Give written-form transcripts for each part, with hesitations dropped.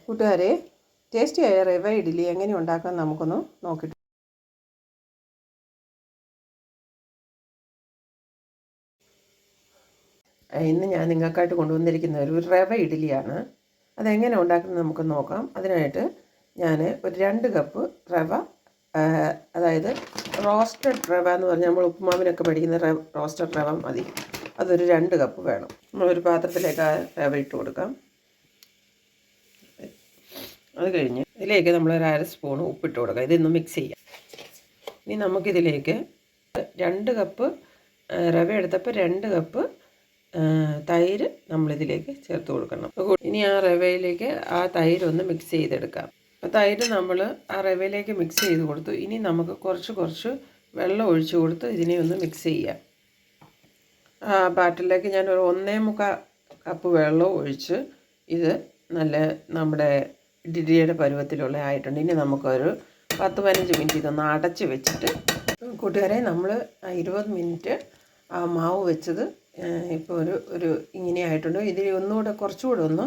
കൂട്ടുകാരെ, ടേസ്റ്റിയായ റവ ഇഡ്ഡലി എങ്ങനെ ഉണ്ടാക്കാൻ നമുക്കൊന്ന് നോക്കിയിട്ട്. ഇന്ന് ഞാൻ നിങ്ങൾക്കായിട്ട് കൊണ്ടുവന്നിരിക്കുന്ന ഒരു റവ ഇഡ്ഡലിയാണ്. അതെങ്ങനെ ഉണ്ടാക്കുന്നത് നമുക്ക് നോക്കാം. അതിനായിട്ട് ഞാൻ ഒരു 2 കപ്പ് റവ, അതായത് റോസ്റ്റഡ് റവ എന്ന് പറഞ്ഞാൽ നമ്മൾ ഉപ്പുമാവിനൊക്കെ മേടിക്കുന്ന റോസ്റ്റഡ് റവ മതി. അതൊരു 2 കപ്പ് വേണം. നമ്മളൊരു പാത്രത്തിലേക്ക് ആ റവ ഇട്ട് കൊടുക്കാം. അത് കഴിഞ്ഞ് ഇതിലേക്ക് നമ്മളൊരു 1/2 സ്പൂൺ ഉപ്പിട്ട് കൊടുക്കാം. ഇതൊന്ന് മിക്സ് ചെയ്യാം. ഇനി നമുക്കിതിലേക്ക് 2 കപ്പ് റവ എടുത്തപ്പോൾ 2 കപ്പ് തൈര് നമ്മളിതിലേക്ക് ചേർത്ത് കൊടുക്കണം. ഇനി ആ റവയിലേക്ക് ആ തൈര് ഒന്ന് മിക്സ് ചെയ്തെടുക്കാം. അപ്പോൾ തൈര് നമ്മൾ ആ റവയിലേക്ക് മിക്സ് ചെയ്ത് കൊടുത്തു. ഇനി നമുക്ക് കുറച്ച് വെള്ളം ഒഴിച്ച് കൊടുത്ത് ഇതിനെ ഒന്ന് മിക്സ് ചെയ്യാം. ആ ബാറ്ററിലേക്ക് ഞാൻ ഒരു 1.25 കപ്പ് വെള്ളം ഒഴിച്ച് ഇത് നല്ല നമ്മുടെ ഇഡ്ഡലിയുടെ പരുവത്തിലുള്ള ആയിട്ടുണ്ട്. ഇനി നമുക്കൊരു 10-15 മിനിറ്റ് ഇതൊന്ന് അടച്ച് വെച്ചിട്ട്, കൂട്ടുകാരെ, നമ്മൾ 20 മിനിറ്റ് ആ മാവ് വെച്ചത് ഇപ്പോൾ ഒരു ഇങ്ങനെ ആയിട്ടുണ്ട്. ഇതിൽ ഒന്നുകൂടെ കുറച്ചുകൂടെ ഒന്ന്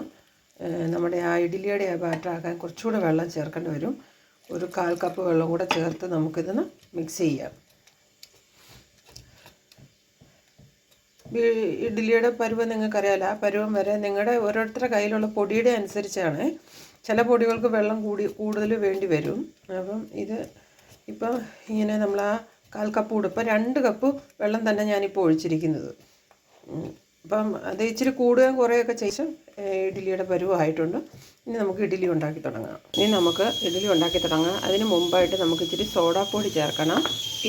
നമ്മുടെ ആ ഇഡ്ഡലിയുടെ ആ ബാറ്ററാക്കാൻ കുറച്ചുകൂടെ വെള്ളം ചേർക്കേണ്ടി വരും. ഒരു 1/4 കപ്പ് വെള്ളം കൂടെ ചേർത്ത് നമുക്കിതൊന്ന് മിക്സ് ചെയ്യാം. ഇഡ്ഡലിയുടെ പരുവം നിങ്ങൾക്കറിയാമല്ലോ. ആ പരുവം വരെ നിങ്ങളുടെ ഓരോരുത്തരുടെ കയ്യിലുള്ള പൊടിയുടെ അനുസരിച്ചാണ്. ചില പൊടികൾക്ക് വെള്ളം കൂടുതൽ വേണ്ടി വരും. അപ്പം ഇത് ഇപ്പം ഇങ്ങനെ നമ്മൾ ആ 1/4 കപ്പ് കൂടെ, ഇപ്പം 2 കപ്പ് വെള്ളം തന്നെ ഞാനിപ്പോൾ ഒഴിച്ചിരിക്കുന്നത്. അപ്പം അത് ഇച്ചിരി കൂടുകയും കുറേയൊക്കെ ശേഷം ഇഡ്ഡലിയുടെ പരുവമായിട്ടുണ്ട്. ഇനി നമുക്ക് ഇഡ്ഡലി ഉണ്ടാക്കി തുടങ്ങാം. അതിന് മുമ്പായിട്ട് നമുക്ക് ഇച്ചിരി സോഡാപ്പൊടി ചേർക്കണം.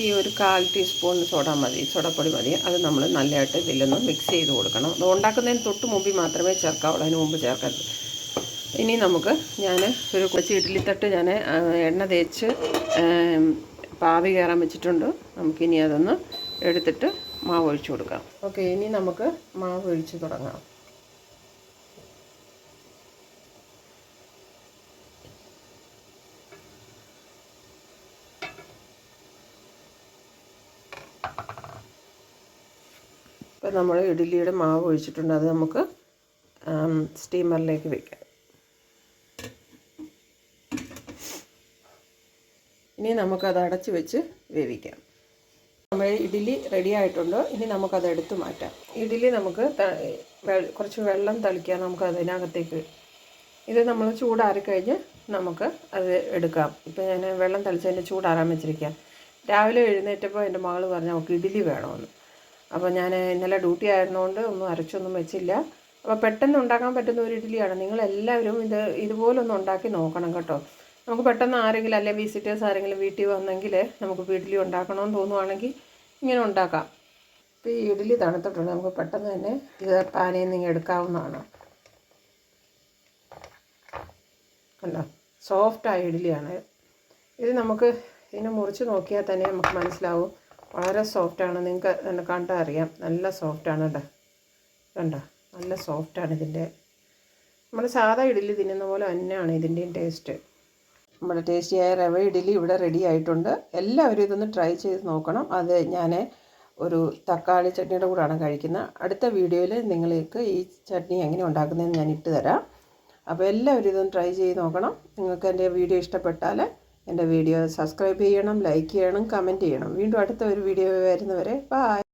ഈ ഒരു 1/4 ടീസ്പൂൺ സോഡാപ്പൊടി മതി. അത് നമ്മൾ നല്ലതായിട്ട് ഇതിലൊന്ന് മിക്സ് ചെയ്ത് കൊടുക്കണം. അത് ഉണ്ടാക്കുന്നതിന് തൊട്ട് മുമ്പിൽ മാത്രമേ ചേർക്കാവുള്ളൂ, അതിന് മുമ്പ് ചേർക്കരുത്. ഇനി ഞാൻ ഒരു കുറച്ച് ഇഡ്ഡലി തട്ട് ഞാൻ എണ്ണ തേച്ച് പാവി കയറാൻ വെച്ചിട്ടുണ്ട്. നമുക്കിനി അതൊന്ന് എടുത്തിട്ട് മാവ് ഒഴിച്ചു കൊടുക്കാം. ഓക്കെ, ഇനി നമുക്ക് മാവ് ഒഴിച്ച് തുടങ്ങാം. ഇപ്പം നമ്മൾ ഇഡ്ഡലിയുടെ മാവ് ഒഴിച്ചിട്ടുണ്ട്. അത് നമുക്ക് സ്റ്റീമറിലേക്ക് വയ്ക്കാം. ഇനി നമുക്കത് അടച്ച് വെച്ച് വേവിക്കാം. നമ്മൾ ഇഡ്ഡലി റെഡി ആയിട്ടുണ്ട്. ഇനി നമുക്കത് എടുത്ത് മാറ്റാം. ഇഡ്ഡലി നമുക്ക് കുറച്ച് വെള്ളം തളിക്കാം. നമുക്ക് അതിനകത്തേക്ക് ഇത് നമ്മൾ ചൂടാറിക്കഴിഞ്ഞ് നമുക്ക് അത് എടുക്കാം. ഇപ്പം ഞാൻ വെള്ളം തളിച്ചതിൻ്റെ ചൂടാറാൻ വെച്ചിരിക്കാം. രാവിലെ എഴുന്നേറ്റപ്പോൾ എൻ്റെ മകൾ പറഞ്ഞു അവൾക്ക് ഇഡ്ഡലി വേണമെന്ന്. അപ്പോൾ ഞാൻ ഇന്നലെ ഡ്യൂട്ടി ആയിരുന്നുകൊണ്ട് ഒന്നും അരച്ചൊന്നും വെച്ചില്ല. അപ്പോൾ പെട്ടെന്ന് ഉണ്ടാക്കാൻ പറ്റുന്ന ഒരു ഇഡ്ഡലിയാണ്. നിങ്ങളെല്ലാവരും ഇതുപോലൊന്ന് ഉണ്ടാക്കി നോക്കണം കേട്ടോ. നമുക്ക് പെട്ടെന്ന് ആരെങ്കിലും, അല്ലെങ്കിൽ വിസിറ്റേഴ്സ് ആരെങ്കിലും വീട്ടിൽ വന്നെങ്കിൽ നമുക്ക് ഇഡ്ഡലി ഉണ്ടാക്കണമെന്ന് തോന്നുവാണെങ്കിൽ ഇങ്ങനെ ഉണ്ടാക്കാം. ഇപ്പോൾ ഈ ഇഡ്ഡലി തണുത്തിട്ടുണ്ട്. നമുക്ക് പെട്ടെന്ന് തന്നെ ഇത് പാനയിൽ നിന്ന് എടുക്കാവുന്നതാണ്. കണ്ടോ, സോഫ്റ്റായ ഇഡ്ഡലിയാണ് ഇത്. നമുക്ക് ഇതിനെ മുറിച്ച് നോക്കിയാൽ തന്നെ നമുക്ക് മനസ്സിലാവും വളരെ സോഫ്റ്റാണ്. നിങ്ങൾക്ക് കണ്ടാൽ അറിയാം, നല്ല സോഫ്റ്റാണ്. കണ്ടോ, നല്ല സോഫ്റ്റാണ് ഇതിൻ്റെ. നമ്മൾ സാധാ ഇഡ്ഡലി തിന്നുന്ന പോലെ തന്നെയാണ് ഇതിൻ്റെയും ടേസ്റ്റ്. നമ്മുടെ ടേസ്റ്റിയായ റവ ഇഡ്ഡലി ഇവിടെ റെഡി ആയിട്ടുണ്ട്. എല്ലാവരും ഇതൊന്ന് ട്രൈ ചെയ്ത് നോക്കണം. അത് ഞാൻ ഒരു തക്കാളി ചട്നിയുടെ കൂടെയാണ് കഴിക്കുന്നത്. അടുത്ത വീഡിയോയിൽ നിങ്ങൾക്ക് ഈ ചട്നി എങ്ങനെ ഉണ്ടാക്കുന്നതെന്ന് ഞാൻ ഇട്ട് തരാം. അപ്പോൾ എല്ലാവരും ഇതൊന്ന് ട്രൈ ചെയ്ത് നോക്കണം. നിങ്ങൾക്ക് എൻ്റെ വീഡിയോ ഇഷ്ടപ്പെട്ടാൽ എൻ്റെ വീഡിയോ സബ്സ്ക്രൈബ് ചെയ്യണം, ലൈക്ക് ചെയ്യണം, കമൻറ്റ് ചെയ്യണം. വീണ്ടും അടുത്ത ഒരു വീഡിയോ വരുന്നവരെ ബൈ.